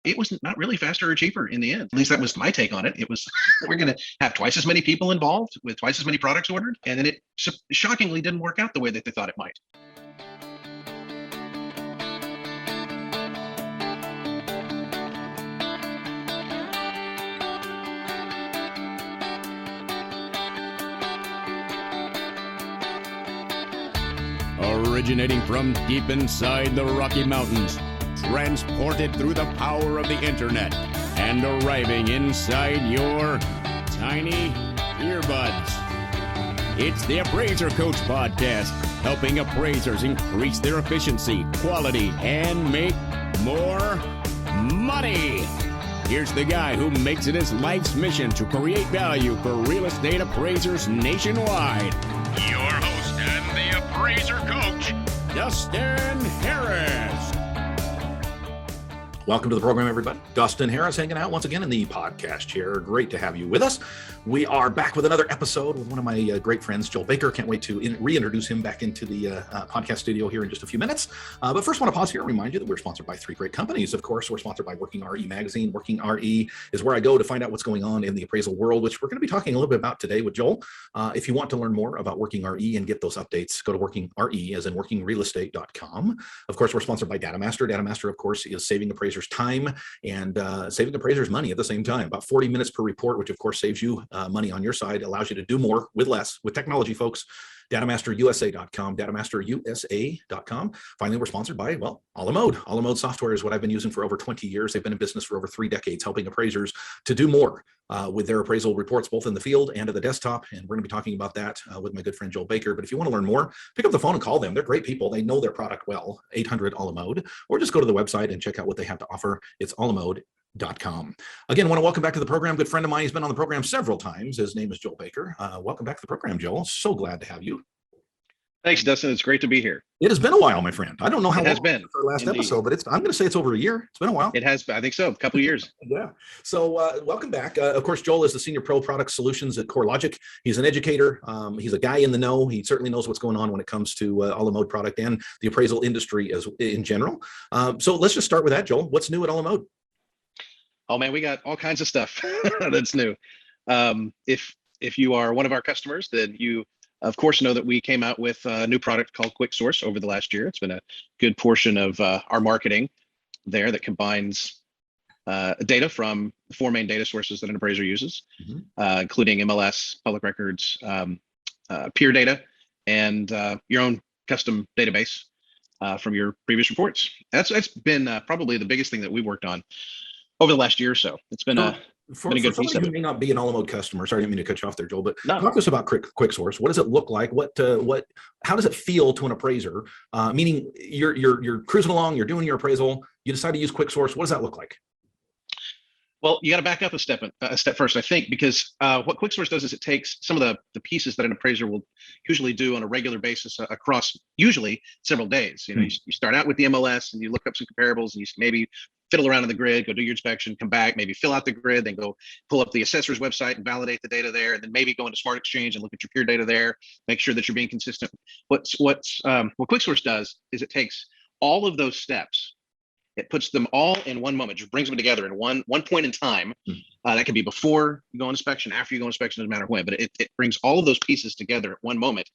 it was not really faster or cheaper in the end. At least that was my take on it. It was, we're going to have twice as many people involved with twice as many products ordered. And then it shockingly didn't work out the way that they thought it might. Originating from deep inside the Rocky Mountains, transported through the power of the internet, and arriving inside your tiny earbuds. It's the Appraiser Coach Podcast, helping appraisers increase their efficiency, quality, and make more money. Here's the guy who makes it his life's mission to create value for real estate appraisers nationwide. Your host and the Appraiser Coach, Dustin Harris. Welcome to the program, everybody. Dustin Harris hanging out once again in the podcast chair. Great to have you with us. We are back with another episode with one of my great friends, Joel Baker. Can't wait to reintroduce him back into the podcast studio here in just a few minutes. But first, I want to pause here and remind you that we're sponsored by three great companies. Of course, we're sponsored by Working RE Magazine. Working RE is where I go to find out what's going on in the appraisal world, which we're going to be talking a little bit about today with Joel. If you want to learn more about Working RE and get those updates, go to Working RE, as in workingrealestate.com. Of course, we're sponsored by Datamaster. Datamaster, of course, is saving appraisers time and saving appraisers money at the same time. About 40 minutes per report, which of course saves you money on your side, allows you to do more with less with technology, folks. DatamasterUSA.com, DatamasterUSA.com. Finally, we're sponsored by, well, Alamode. Alamode software is what I've been using for over 20 years. They've been in business for over 3 decades, helping appraisers to do more with their appraisal reports, both in the field and at the desktop. And we're going to be talking about that with my good friend Joel Baker. But if you want to learn more, pick up the phone and call them. They're great people. They know their product well, 800 Alamode, or just go to the website and check out what they have to offer. It's Alamode.com. Again, I want to welcome back to the program. Good friend of mine. He's been on the program several times. His name is Joel Baker. Welcome back to the program, Joel. So glad to have you. Thanks, Dustin. It's great to be here. It has been a while, my friend. I don't know how long it has been our last episode, but I'm going to say it's over a year. It's been a while. It has. I think so. A couple of years. Yeah. So welcome back. Of course, Joel is the Senior Pro Product Solutions at CoreLogic. He's an educator. He's a guy in the know. He certainly knows what's going on when it comes to Alamode product and the appraisal industry as in general. So let's just start with that, Joel. What's new at Alamode? Oh man, we got all kinds of stuff that's new. If you are one of our customers, then you of course know that we came out with a new product called Quick Source over the last year. It's been a good portion of our marketing there that combines data from the 4 main data sources that an appraiser uses, including MLS, public records, peer data, and your own custom database from your previous reports. That's been probably the biggest thing that we worked on over the last year or so. It's been for somebody who may not be an Alamode customer, sorry, I didn't mean to cut you off there, Joel, but talk to us about Quick Source. What does it look like? How does it feel to an appraiser? Meaning you're cruising along, you're doing your appraisal, you decide to use Quick Source. What does that look like? Well, you got to back up a step first, I think, because what Quick Source does is it takes some of the pieces that an appraiser will usually do on a regular basis across usually several days. You know, you start out with the MLS and you look up some comparables and you maybe fiddle around in the grid, go do your inspection, come back, maybe fill out the grid, then go pull up the assessor's website and validate the data there, and then maybe go into Smart Exchange and look at your peer data there, make sure that you're being consistent. What Quick Source does is it takes all of those steps. It puts them all in one moment, just brings them together in one point in time. That can be before you go on inspection, after you go on inspection, doesn't matter when, but it brings all of those pieces together at one moment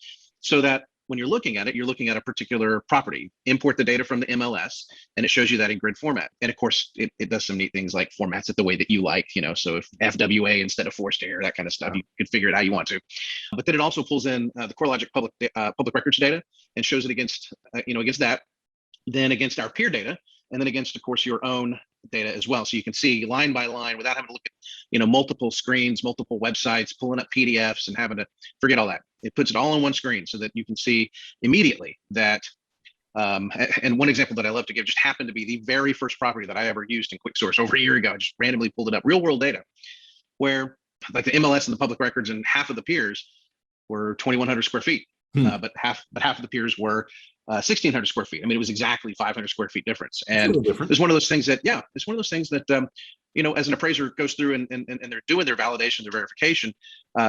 so that when you're looking at it, you're looking at a particular property. Import the data from the MLS, and it shows you that in grid format. And of course, it does some neat things like formats it the way that you like, you know, so if FWA instead of forced error, that kind of stuff, you can figure it how you want to. But then it also pulls in the CoreLogic public records data and shows it against, against that, then against our peer data, and then against, of course, your own data as well. So you can see line by line without having to look at, multiple screens, multiple websites, pulling up PDFs and having to forget all that. It puts it all on one screen so that you can see immediately that, and one example that I love to give just happened to be the very first property that I ever used in Quick Source over a year ago. I just randomly pulled it up, real world data, where like the MLS and the public records and half of the peers were 2,100 square feet. But half of the peers were 1,600 square feet. I mean, it was exactly 500 square feet difference. And it's one of those things that, as an appraiser goes through and they're doing their validation, their verification,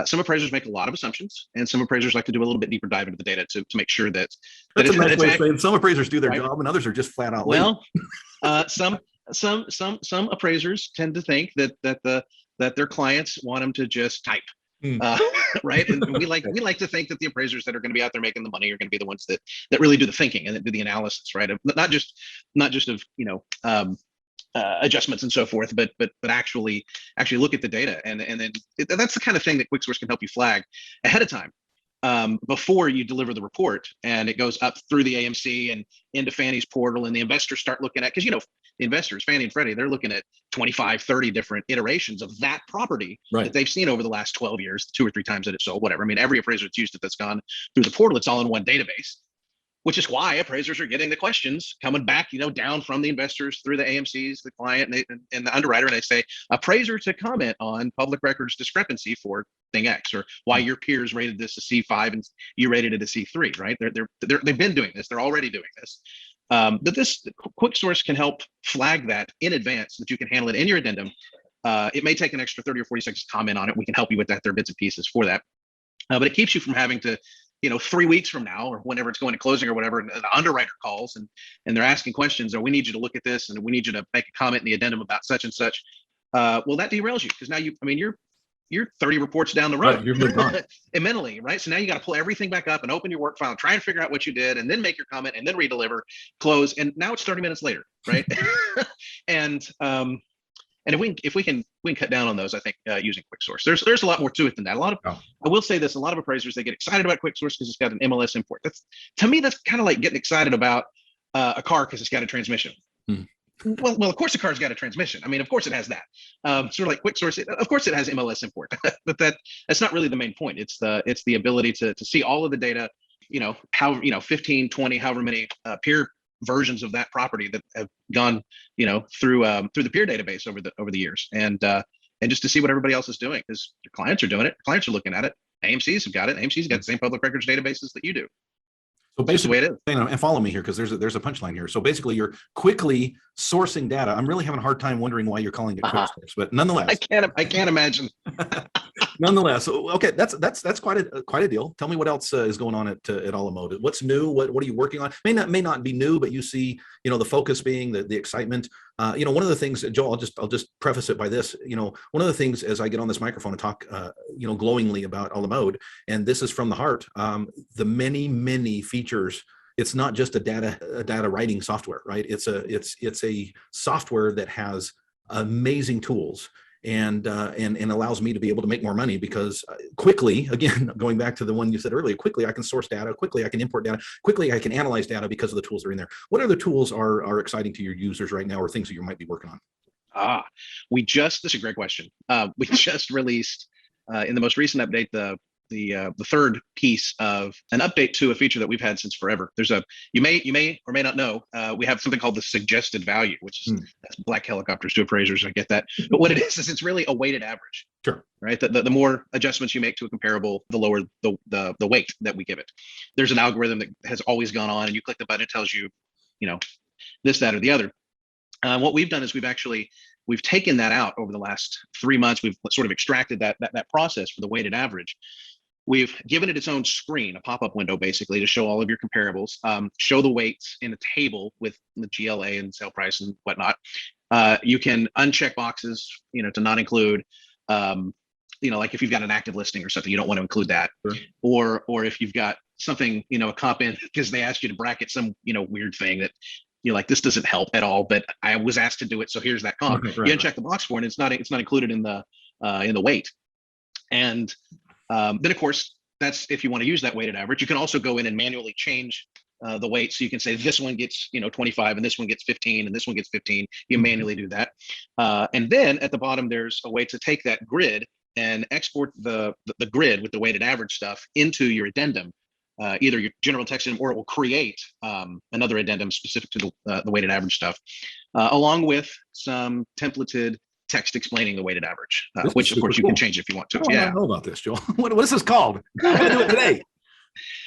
some appraisers make a lot of assumptions, and some appraisers like to do a little bit deeper dive into the data to make sure that that's a nice way of saying some appraisers do their job and others are just flat out late. Well, some Some appraisers tend to think that their clients want them to just type. Mm. Right, and we like to think that the appraisers that are going to be out there making the money are going to be the ones that really do the thinking and that do the analysis, right? Of not just of adjustments and so forth, but actually look at the data, and then that's the kind of thing that QuickSource can help you flag ahead of time, before you deliver the report, and it goes up through the AMC and into Fannie's portal, and the investors start looking at, because the investors, Fannie and Freddie, they're looking at 25, 30 different iterations of that property that they've seen over the last 12 years, 2 or 3 times that it's sold, whatever. I mean, every appraiser that's used it that's gone through the portal, it's all in one database, which is why appraisers are getting the questions coming back, down from the investors through the AMCs, the client, and the underwriter, and they say, appraiser to comment on public records discrepancy for thing X, or why your peers rated this a C5 and you rated it a C3, right? They've been doing this. They're already doing this. But this QuickSource can help flag that in advance so that you can handle it in your addendum. It may take an extra 30 or 40 seconds to comment on it. We can help you with that. There are bits and pieces for that. But it keeps you from having to, 3 weeks from now or whenever it's going to closing or whatever, and the underwriter calls and they're asking questions, or we need you to look at this and we need you to make a comment in the addendum about such and such. Well, that derails you, because now you're 30 reports down the road. Right, you've moved on. Mentally, right? So now you got to pull everything back up and open your work file, try and figure out what you did, and then make your comment, and then redeliver, close, and now it's 30 minutes later, right? and if we can cut down on those, I think, using QuickSource. There's a lot more to it than that. I will say this: a lot of appraisers, they get excited about QuickSource because it's got an MLS import. To me, that's kind of like getting excited about a car because it's got a transmission. Well, of course the car's got a transmission. I mean, of course it has that. Sort of like QuickSource, of course it has MLS import, but that's not really the main point. It's the ability to see all of the data, 15, 20, however many peer versions of that property that have gone, through the peer database over the years, and just to see what everybody else is doing, because your clients are doing it. Clients are looking at it. AMCs have got it. AMC's got the same public records databases that you do. So basically, and follow me here, because there's a punchline here. So basically, you're quickly sourcing data. I'm really having a hard time wondering why you're calling it QuickSource, but nonetheless, I can't imagine. Nonetheless, okay, that's quite a deal. Tell me what else is going on at Alamo. What's new? What are you working on? May not be new, but you see, the focus being the excitement. One of the things, Joel, I'll just preface it by this. One of the things, as I get on this microphone and talk, glowingly about Alamo, and this is from the heart, the many features. It's not just a data writing software, right? It's a software that has amazing tools and allows me to be able to make more money, because quickly, again, going back to the one you said earlier, quickly I can source data, quickly I can import data, quickly I can analyze data because of the tools that are in there. What other tools are exciting to your users right now, or things that you might be working on? This is a great question. We just released in the most recent update the third piece of an update to a feature that we've had since forever. You may or may not know, we have something called the suggested value, which is that's black helicopters to appraisers. I get that, but what it is it's really a weighted average. Sure. Right. The more adjustments you make to a comparable, the lower the weight that we give it. There's an algorithm that has always gone on, and you click the button, it tells you, this, that, or the other. What we've done is we've taken that out over the last 3 months. We've sort of extracted that process for the weighted average. We've given it its own screen, a pop-up window, basically, to show all of your comparables, show the weights in a table with the GLA and sale price and whatnot. You can uncheck boxes, to not include, like if you've got an active listing or something, you don't want to include that. Sure. Or if you've got something, a comp in because they asked you to bracket some, weird thing that you're like, this doesn't help at all, but I was asked to do it, so here's that comp. Right. You uncheck the box for it, and it's not included in the weight. And then, of course, that's if you want to use that weighted average. You can also go in and manually change the weight. So you can say this one gets 25 and this one gets 15 and this one gets 15. You manually do that. And then at the bottom, there's a way to take that grid and export the grid with the weighted average stuff into your addendum, either your general text addendum, or it will create another addendum specific to the weighted average stuff, along with some templated text explaining the weighted average, which of course you can change if you want to. I don't know about this, Joel. What is this called? I'm gonna do it today.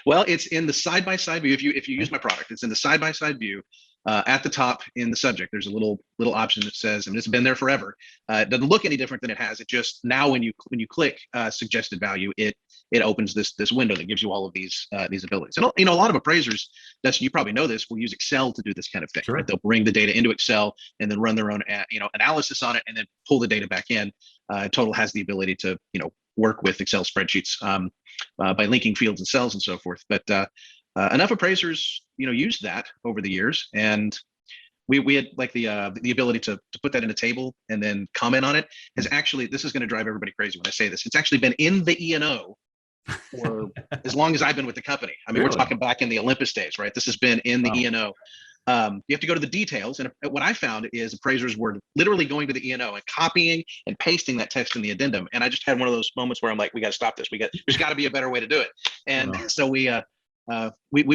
Well, it's in the side-by-side view. If you use my product, it's in the side-by-side view. at the top in the subject, there's a little option that says, and it's been there forever. It doesn't look any different than it has. It just now when you click suggested value, it opens this window that gives you all of these abilities. And a lot of appraisers, you probably know this, will use Excel to do this kind of thing. Sure. Right? They'll bring the data into Excel and then run their own analysis on it, and then pull the data back in. Total has the ability to work with Excel spreadsheets by linking fields and cells and so forth. But enough appraisers used that over the years, and we had like the ability to put that in a table and then comment on it. Has actually, this is going to drive everybody crazy when I say this, it's actually been in the E&O for as long as I've been with the company. I mean, Really? We're talking back in the Olympus days, right? This has been in the E&O. You have to go to the details, and what I found is appraisers were literally going to the E&O and copying and pasting that text in the addendum. And I just had one of those moments where I'm like, we got to stop this. There's got to be a better way to do it. And so we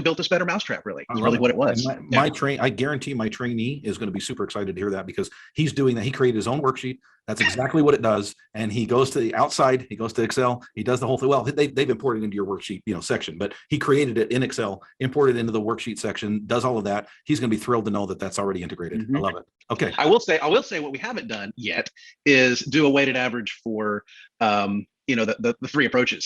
built this better mousetrap. Really, is really what it was. I guarantee my trainee is going to be super excited to hear that, because he's doing that. He created his own worksheet. That's exactly what it does. And he goes to the outside, he goes to Excel, he does the whole thing. Well, they've imported into your worksheet, section, but he created it in Excel, imported it into the worksheet section, does all of that. He's going to be thrilled to know that that's already integrated. Mm-hmm. I love it. Okay. I will say what we haven't done yet is do a weighted average for, the three approaches,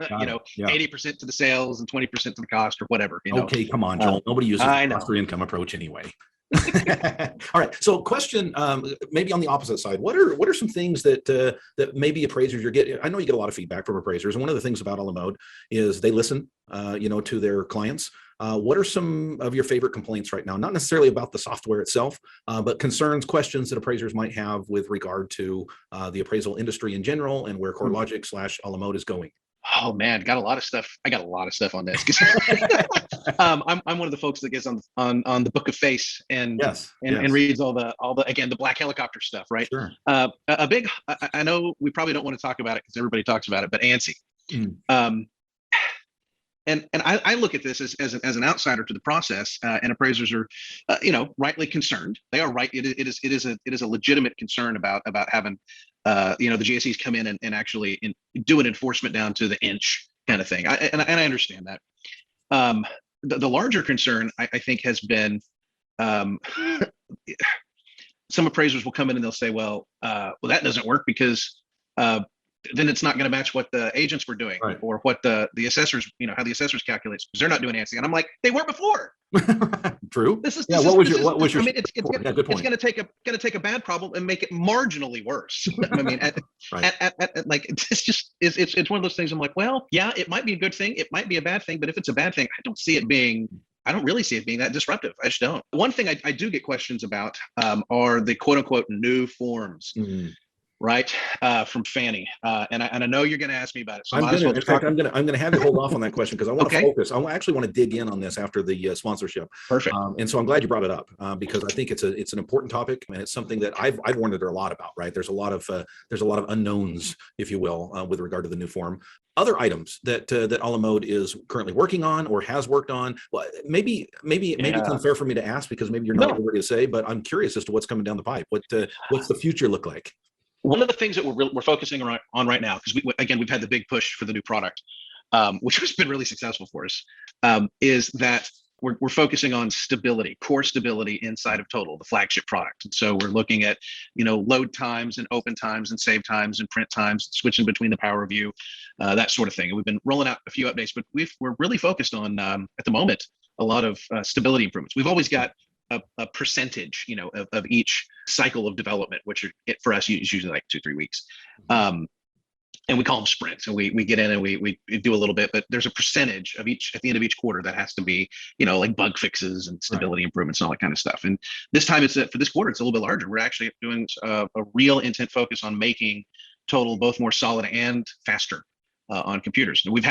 80% to the sales and 20% to the cost or whatever. Okay, come on, Joel. Nobody uses the cost per income approach anyway. All right. So question, maybe on the opposite side, what are some things that maybe appraisers you're getting? I know you get a lot of feedback from appraisers, and one of the things about Alamode is they listen, to their clients. What are some of your favorite complaints right now? Not necessarily about the software itself, but concerns, questions that appraisers might have with regard to the appraisal industry in general and where CoreLogic / Alamode is going. Oh man, got a lot of stuff. I got a lot of stuff on this. I'm one of the folks that gets on the Book of Face and reads all the again the black helicopter stuff, right? Sure. I know we probably don't want to talk about it because everybody talks about it, but ANSI. And I look at this as an outsider to the process, and appraisers are, rightly concerned. They are right. It is a legitimate concern about having, the GSEs come in and actually do an enforcement down to the inch kind of thing. And I understand that. The larger concern I think has been, some appraisers will come in and they'll say, well, that doesn't work because then it's not going to match what the agents were doing, right, or what the assessors, how the assessors calculate, because they're not doing ANSI. And I'm like, they were before. True. What was your? I mean, it's going to take a bad problem and make it marginally worse. I mean, it's one of those things. I'm like, well, yeah, it might be a good thing, it might be a bad thing, but if it's a bad thing, I don't really see it being that disruptive. I just don't. One thing I do get questions about are the quote unquote new forms. Mm-hmm. Right, from Fannie, and I know you're going to ask me about it. So I'm going to have you hold off on that question because I want to focus. I actually want to dig in on this after the sponsorship. Perfect. And so I'm glad you brought it up because I think it's an important topic, and it's something that I've warned her a lot about. Right, there's a lot of unknowns, if you will, with regard to the new form. Other items that Alamode is currently working on or has worked on. Well, maybe it's unfair for me to ask because maybe you're not ready to say, but I'm curious as to what's coming down the pipe. What's the future look like? One of the things that we're focusing on right now, because we've had the big push for the new product, which has been really successful for us, is that we're focusing on stability, core stability inside of Total, the flagship product. And so we're looking at load times and open times and save times and print times, switching between the power view, that sort of thing. And we've been rolling out a few updates, but we're really focused on at the moment a lot of stability improvements. We've always got a percentage, of each cycle of development, which for us is usually like 2-3 weeks. And we call them sprints, and we get in and we do a little bit, but there's a percentage of each at the end of each quarter that has to be, like bug fixes and stability improvements and all that kind of stuff. And this time for this quarter, it's a little bit larger. We're actually doing a real intent focus on making Total both more solid and faster on computers. And we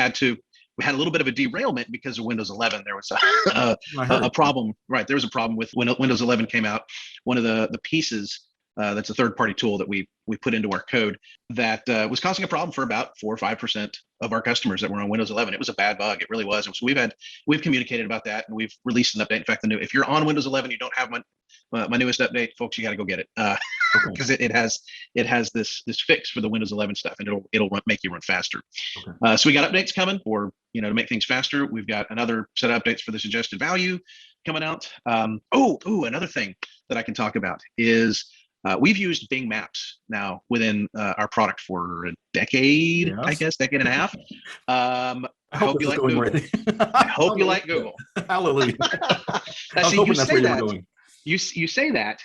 had a little bit of a derailment because of Windows 11. There was a problem, right? There was a problem with when Windows 11 came out. One of the pieces that's a third-party tool that we put into our code that was causing a problem for about 4 or 5% of our customers that were on Windows 11. It was a bad bug. It really was. And so we've communicated about that, and we've released an update. In fact, if you're on Windows 11, you don't have my newest update, folks, you got to go get it because it has this fix for the Windows 11 stuff, and it'll make you run faster. Okay. So we got updates coming to make things faster. We've got another set of updates for the suggested value coming out. Another thing that I can talk about is we've used Bing Maps now within our product for a decade, I Yes. guess, decade and a half. I hope you this is like going Google. right. I hope you like Google. Hallelujah. Now, I was see, hoping you that's say where you were that. going. You say that,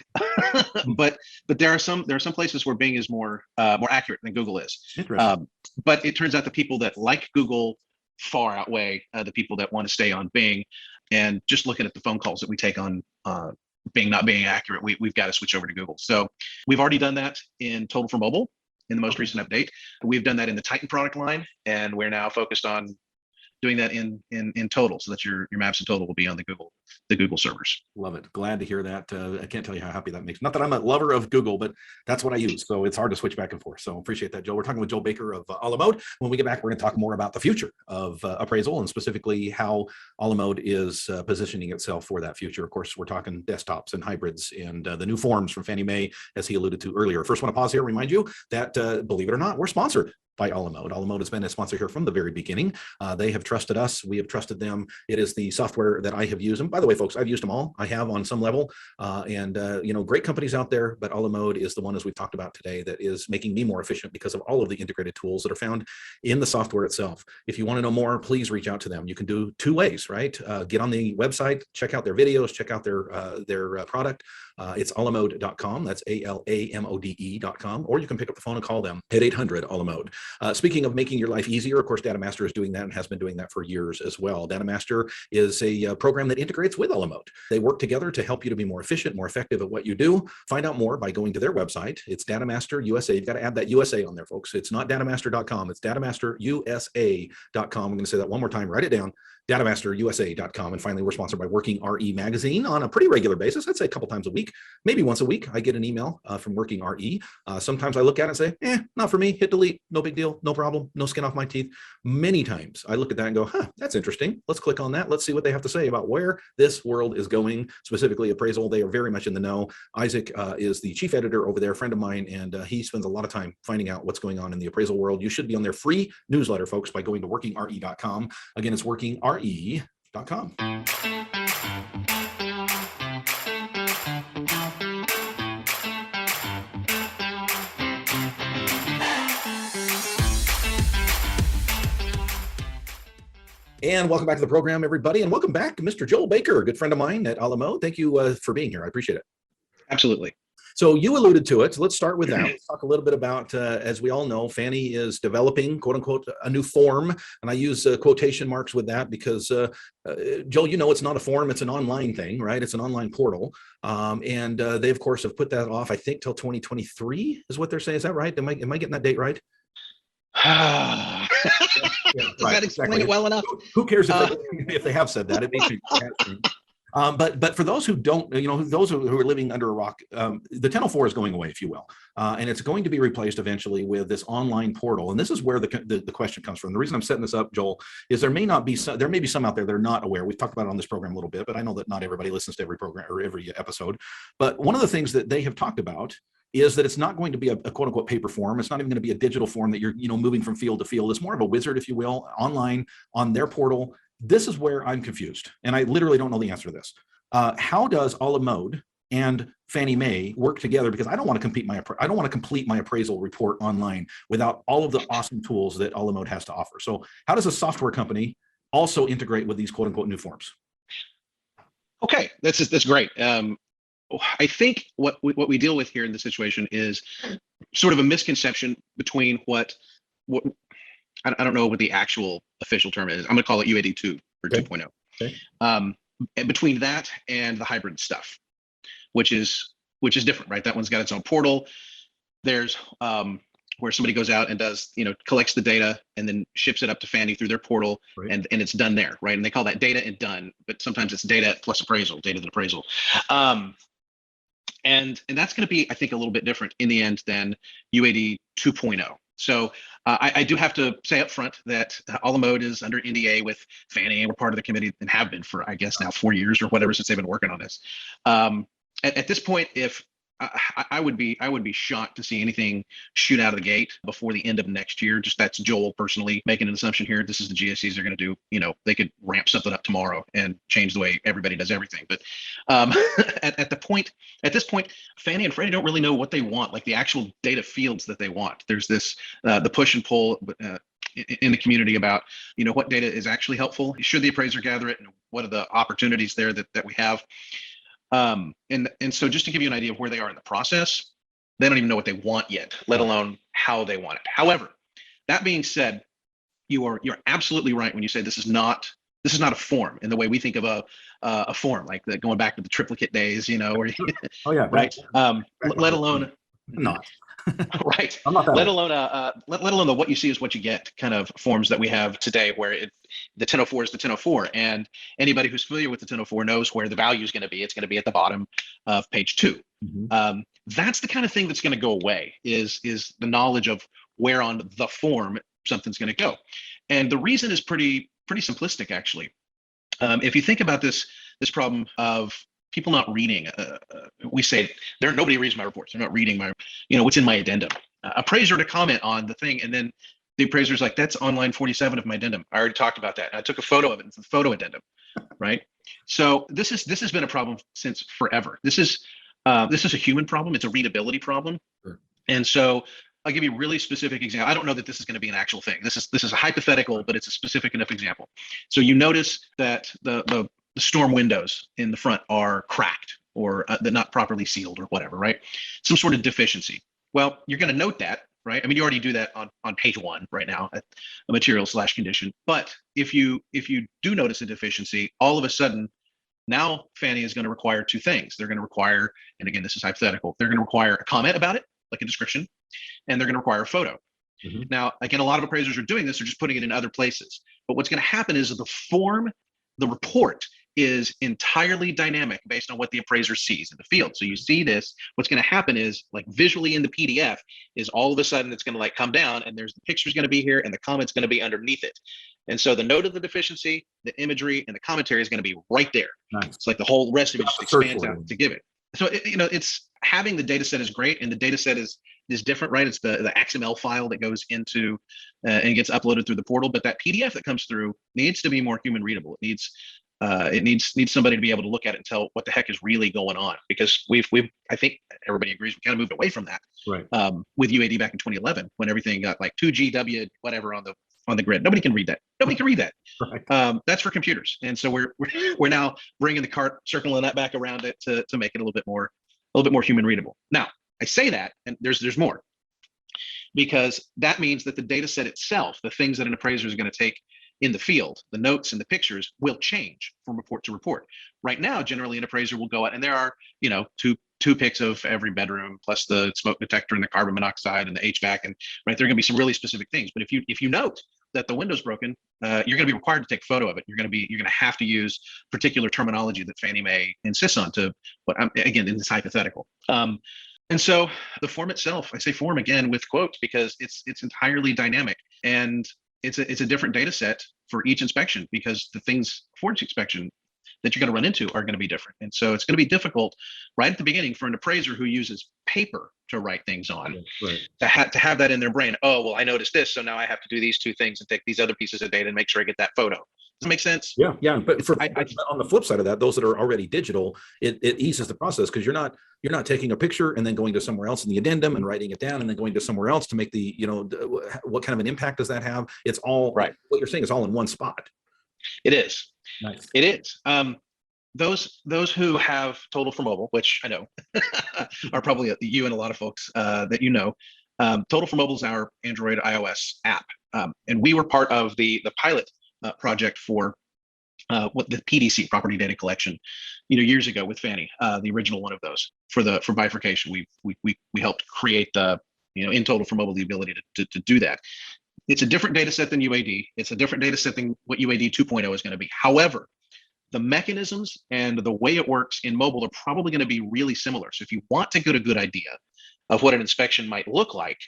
but there are some places where Bing is more accurate than Google is. Interesting. But it turns out the people that like Google far outweigh the people that want to stay on Bing. And just looking at the phone calls that we take on Bing not being accurate, we've got to switch over to Google. So we've already done that in Total for Mobile in the most recent update. We've done that in the Titan product line, and we're now focused on doing that in Total, so that your maps in Total will be on the Google servers. Love it. Glad to hear that. I can't tell you how happy that makes. Not that I'm a lover of Google, but that's what I use. So it's hard to switch back and forth. So appreciate that, Joe. We're talking with Joe Baker of a la mode. When we get back, we're going to talk more about the future of appraisal, and specifically how a la mode is positioning itself for that future. Of course, we're talking desktops and hybrids and the new forms from Fannie Mae, as he alluded to earlier. First, want to pause here, remind you that, believe it or not, we're sponsored by a la mode. A la mode has been a sponsor here from the very beginning. They have trusted us. We have trusted them. It is the software that I have used. And by the way, folks, I've used them all. I have on some level. Great companies out there, but a la mode is the one, as we've talked about today, that is making me more efficient because of all of the integrated tools that are found in the software itself. If you want to know more, please reach out to them. You can do two ways, right? Get on the website, check out their videos, check out their product. It's alamode.com. That's ALAMODE.com. Or you can pick up the phone and call them at 800 a la mode. Speaking of making your life easier, of course, DataMaster is doing that and has been doing that for years as well. DataMaster is a program that integrates with a la mode. They work together to help you to be more efficient, more effective at what you do. Find out more by going to their website. It's Datamaster USA. You've got to add that USA on there, folks. It's not datamaster.com. It's datamasterusa.com. I'm going to say that one more time. Write it down. datamasterusa.com. And finally, we're sponsored by Working RE Magazine on a pretty regular basis. I'd say a couple times a week, maybe once a week. I get an email from Working RE. Sometimes I look at it and say, not for me. Hit delete. No big deal. No problem. No skin off my teeth. Many times I look at that and go, that's interesting. Let's click on that. Let's see what they have to say about where this world is going, specifically appraisal. They are very much in the know. Isaac is the chief editor over there, a friend of mine, and he spends a lot of time finding out what's going on in the appraisal world. You should be on their free newsletter, folks, by going to workingre.com. Again, it's workingre.com. And welcome back to the program, everybody. And welcome back, Mr. Joel Baker, a good friend of mine at a la mode. Thank you for being here. I appreciate it. Absolutely. So you alluded to it. So let's start with that. Let's talk a little bit about, as we all know, Fannie is developing, quote unquote, a new form. And I use quotation marks with that because, Joel, it's not a form. It's an online thing, right? It's an online portal. And they, of course, have put that off, I think, till 2023 is what they're saying. Is that right? Am I getting that date right? Does that explain it well enough? Who cares if they have said that? It makes me but for those who don't, those who are living under a rock, the 1004 is going away, if you will, and it's going to be replaced eventually with this online portal. And this is where the question comes from. The reason I'm setting this up, Joel, is there may be some out there that are not aware. We've talked about it on this program a little bit, but I know that not everybody listens to every program or every episode. But one of the things that they have talked about is that it's not going to be a quote unquote paper form. It's not even going to be a digital form that you're, moving from field to field. It's more of a wizard, if you will, online on their portal. This is where I'm confused. And I literally don't know the answer to this. How does a la mode and Fannie Mae work together? Because I don't want to complete my appraisal report online without all of the awesome tools that a la mode has to offer. So how does a software company also integrate with these quote unquote new forms? Okay, that's great. I think what we deal with here in this situation is sort of a misconception between what I don't know what the actual official term is. I'm going to call it UAD 2 or 2.0. Okay. Between that and the hybrid stuff, which is different, right? That one's got its own portal. There's where somebody goes out and does, collects the data and then ships it up to Fannie through their portal, right. and it's done there, right? And they call that data and done, but sometimes it's data plus appraisal, data than appraisal. And that's going to be, I think, a little bit different in the end than UAD 2.0. So I do have to say up front that a la mode is under NDA with Fannie, and we're part of the committee and have been for, I guess, now 4 years or whatever since they've been working on this. At this point, if I would be shocked to see anything shoot out of the gate before the end of next year. Just that's Joel personally making an assumption here. This is the GSEs are going to do. They could ramp something up tomorrow and change the way everybody does everything. But at this point, Fannie and Freddie don't really know what they want, like the actual data fields that they want. There's this the push and pull in the community about what data is actually helpful. Should the appraiser gather it, and what are the opportunities there that we have? And so just to give you an idea of where they are in the process, they don't even know what they want yet, let alone how they want it. However, that being said, you're absolutely right when you say this is not a form in the way we think of a form, like going back to the triplicate days, where Oh yeah, right. Let alone not right. I'm not that Let old. alone let alone the what you see is what you get kind of forms that we have today, where the 1004 is the 1004, and anybody who's familiar with the 1004 knows where the value is going to be. It's going to be at the bottom of page 2. That's the kind of thing that's going to go away. Is the knowledge of where on the form something's going to go, and the reason is pretty simplistic actually. If you think about this problem of people not reading, we say nobody reads my reports. They're not reading my, what's in my addendum. Appraiser to comment on the thing, and then the appraiser's like, that's on line 47 of my addendum. I already talked about that. I took a photo of it. It's a photo addendum, right? So this has been a problem since forever. This is a human problem. It's a readability problem, and so I'll give you a really specific example. I don't know that this is going to be an actual thing. This is a hypothetical, but it's a specific enough example. So you notice that the storm windows in the front are cracked, or they're not properly sealed, or whatever, right? Some sort of deficiency. Well, you're going to note that, right? I mean, you already do that on page 1 right now at a material/condition. But if you do notice a deficiency, all of a sudden, now Fannie is going to require 2 things. They're going to require, and again, this is hypothetical, they're going to require a comment about it, like a description, and they're going to require a photo. Now, again, a lot of appraisers are doing this. They're just putting it in other places. But what's going to happen is the report is entirely dynamic based on what the appraiser sees in the field. So you see this, what's going to happen is, like, visually in the PDF is all of a sudden it's going to like come down, and there's the picture's going to be here and the comment's going to be underneath it. And so the note of the deficiency, the imagery, and the commentary is going to be right there. Nice. It's like the whole rest of it just expands out to give it. So it's having the data set is great, and the data set is different, right? It's the XML file that goes into and gets uploaded through the portal, but that PDF that comes through needs to be more human readable. It needs somebody to be able to look at it and tell what the heck is really going on, because I think everybody agrees we kind of moved away from that, right? With UAD back in 2011, when everything got like 2GW whatever on the grid. Nobody can read that. Right. That's for computers, and so we're now bringing the cart, circling that back around it to make it a little bit more human readable. Now, I say that, and there's more, because that means that the data set itself, the things that an appraiser is going to take in the field, the notes and the pictures, will change from report to report. Right now, generally an appraiser will go out, and there are, two pics of every bedroom, plus the smoke detector and the carbon monoxide and the HVAC, and right, there are going to be some really specific things. But if you note that the window's broken, you're going to be required to take a photo of it. You're going to have to use particular terminology that Fannie Mae insists on to, but again, in this hypothetical. And so the form itself, I say form again with quotes, because it's entirely dynamic, and it's a different data set for each inspection, because the things for each inspection that you're going to run into are going to be different. And so it's going to be difficult right at the beginning for an appraiser who uses paper to write things on, to have that in their brain. Oh, well, I noticed this, so now I have to do these 2 things and take these other pieces of data and make sure I get that photo. Does that make sense? Yeah. But on the flip side of that, those that are already digital, it eases the process, because you're not taking a picture and then going to somewhere else in the addendum and writing it down and then going to somewhere else to make the, what kind of an impact does that have? It's all right. What you're saying is all in one spot. It is. Nice. It is. Those who have Total for Mobile, which I know are probably you and a lot of folks that Total for Mobile is our Android iOS app, and we were part of the pilot project for what the PDC, property data collection, years ago with Fannie, the original one of those for bifurcation. We helped create the in Total for Mobile the ability to do that. It's a different data set than UAD. It's a different data set than what UAD 2.0 is going to be. However, the mechanisms and the way it works in mobile are probably going to be really similar. So if you want to get a good idea of what an inspection might look like,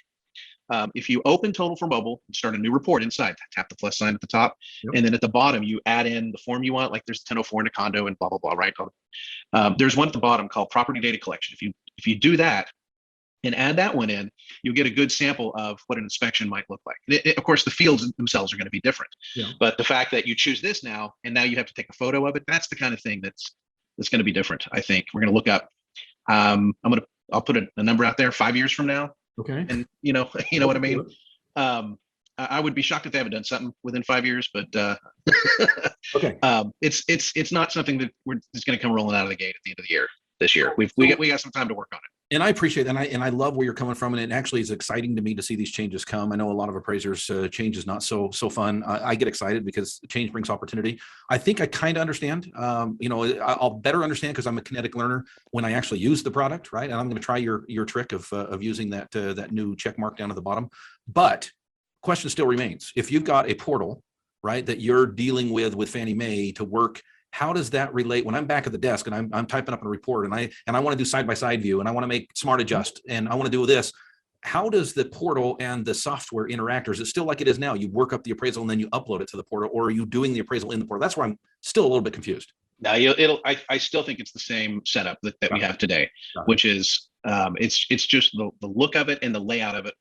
if you open Total for Mobile and start a new report inside, tap the plus sign at the top, and then at the bottom, you add in the form you want, like there's 1004 in a condo and blah, blah, blah, right? There's one at the bottom called Property Data Collection. If you do that and add that one in, you'll get a good sample of what an inspection might look like. Of course, the fields themselves are going to be different, but the fact that you choose this now, and now you have to take a photo of it, that's the kind of thing that's going to be different. I think we're going to look up. I'll put a number out there 5 years from now. Okay. And you know what I mean? I would be shocked if they haven't done something within 5 years, but okay. It's not something that is going to come rolling out of the gate at the end of the year. This year, we got some time to work on it. And I appreciate that, and I love where you're coming from, and it actually is exciting to me to see these changes come. I know a lot of appraisers, change is not so fun. I get excited because change brings opportunity. I think I kind of understand. I'll better understand because I'm a kinetic learner when I actually use the product, right? And I'm going to try your trick of using that new check mark down at the bottom. But question still remains: if you've got a portal, right, that you're dealing with Fannie Mae to work. How does that relate when I'm back at the desk and I'm typing up a report and I want to do side-by-side view and I want to make smart adjust and I want to do this? How does the portal and the software interact? Or is it still like it is now? You work up the appraisal and then you upload it to the portal, or are you doing the appraisal in the portal? That's where I'm still a little bit confused. No, I still think it's the same setup that we have today, which is it's just the look of it and the layout of it.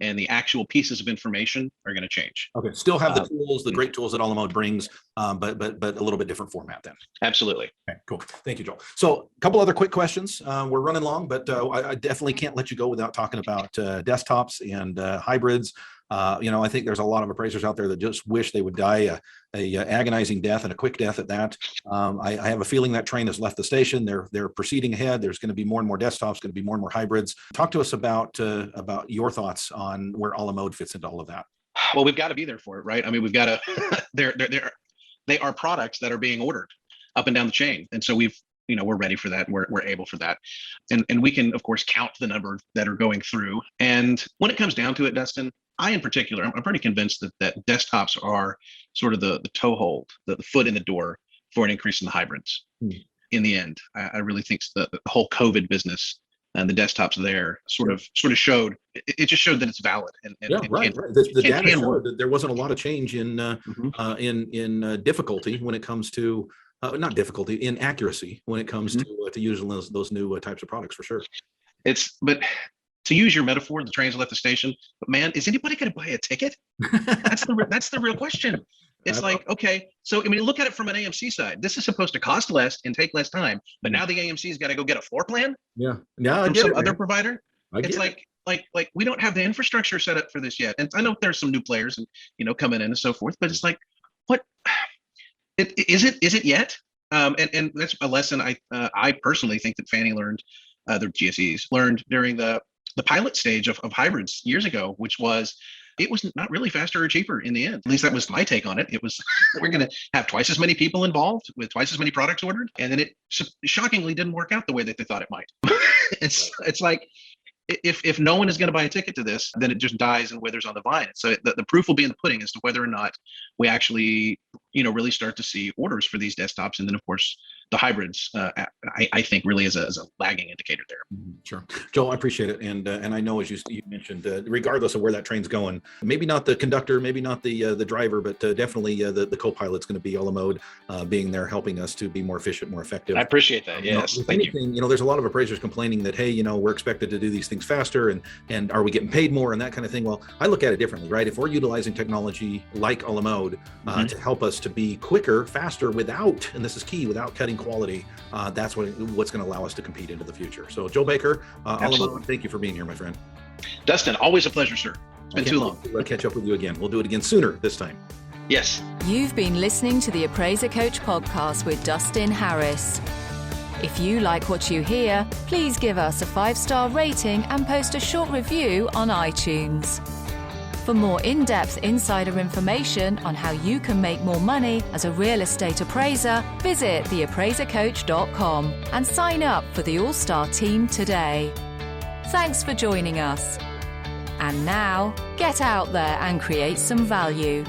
And the actual pieces of information are going to change. Okay, still have the tools, the great tools that Alamode brings, but a little bit different format then. Absolutely. Okay, cool. Thank you, Joel. So a couple other quick questions. We're running long, but I definitely can't let you go without talking about desktops and hybrids. I think there's a lot of appraisers out there that just wish they would die a agonizing death and a quick death at that. I have a feeling that train has left the station. They're proceeding ahead. There's going to be more and more desktops, going to be more and more hybrids. Talk to us about your thoughts on where Alamode fits into all of that. Well, we've got to be there for it, right? I mean, we've got to. They are products that are being ordered up and down the chain, and so we're ready for that. We're able for that. And we can, of course, count the number that are going through. And when it comes down to it, Dustin, I, in particular, I'm pretty convinced that desktops are sort of the toehold, the foot in the door for an increase in the hybrids. In the end, I really think the whole COVID business and the desktops there sort of showed, it just showed that it's valid. Right. The data showed that there wasn't a lot of change in difficulty when it comes to, not difficulty, in accuracy when it comes to using those new types of products, for sure. But to use your metaphor, the trains left the station. But man, is anybody going to buy a ticket? That's the real question. It's like, okay, so I mean, look at it from an AMC side. This is supposed to cost less and take less time, but now the AMC's got to go get a floor plan. From some other provider. It's like we don't have the infrastructure set up for this yet. And I know there's some new players and coming in and so forth, but it's like, what? Is it yet? And that's a lesson I personally think that Fannie learned, their GSEs learned during the pilot stage of hybrids years ago, which was it was not really faster or cheaper in the end. At least that was my take on it. It was we're going to have twice as many people involved with twice as many products ordered, and then it shockingly didn't work out the way that they thought it might. It's like if no one is going to buy a ticket to this, then it just dies and withers on the vine. So the proof will be in the pudding as to whether or not we actually really start to see orders for these desktops, and then of course the hybrids, I think really is a lagging indicator there. Sure. Joel, I appreciate it. And I know, as you mentioned, regardless of where that train's going, maybe not the conductor, maybe not the driver, but definitely the co-pilot's going to be Alamode, being there, helping us to be more efficient, more effective. I appreciate that. Yes. Thank you. There's a lot of appraisers complaining that, hey, we're expected to do these things faster and are we getting paid more and that kind of thing. Well, I look at it differently, right? If we're utilizing technology like Alamode to help us to be quicker, faster, without, and this is key, without cutting quality, that's what's going to allow us to compete into the future. So Joel Baker, Alamode, thank you for being here, my friend. Dustin, always a pleasure, sir. It's been too long. We'll catch up with you again. We'll do it again sooner this time. Yes. You've been listening to the Appraiser Coach podcast with Dustin Harris. If you like what you hear, please give us a 5-star rating and post a short review on iTunes. For more in-depth insider information on how you can make more money as a real estate appraiser, visit theappraisercoach.com and sign up for the All-Star team today. Thanks for joining us. And now, get out there and create some value.